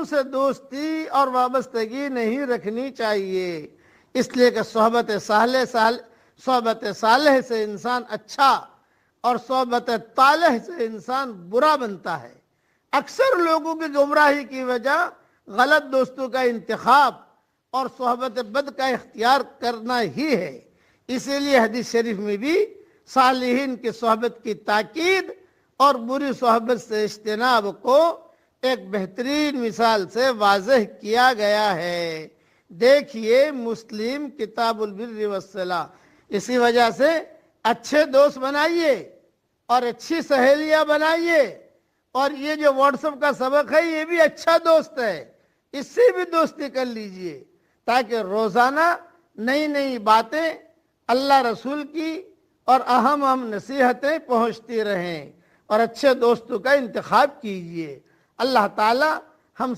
سے دوستی اور وابستگی نہیں رکھنی چاہیے، اس لیے کہ صحبت صالح سے انسان اچھا اور صحبت طالح سے انسان برا بنتا ہے۔ اکثر لوگوں کی گمراہی کی وجہ غلط دوستوں کا انتخاب اور صحبت بد کا اختیار کرنا ہی ہے۔ اسی لیے حدیث شریف میں بھی صالحین کی صحبت کی تاکید اور بری صحبت سے اجتناب کو ایک بہترین مثال سے واضح کیا گیا ہے۔ دیکھیے مسلم کتاب البر والصلہ۔ اسی وجہ سے اچھے دوست بنائیے اور اچھی سہیلیاں بنائیے، اور یہ جو واٹس ایپ کا سبق ہے یہ بھی اچھا دوست ہے، اس سے بھی دوستی کر لیجئے تاکہ روزانہ نئی نئی باتیں اللہ رسول کی اور اہم نصیحتیں پہنچتی رہیں، اور اچھے دوستوں کا انتخاب کیجئے۔ اللہ تعالی ہم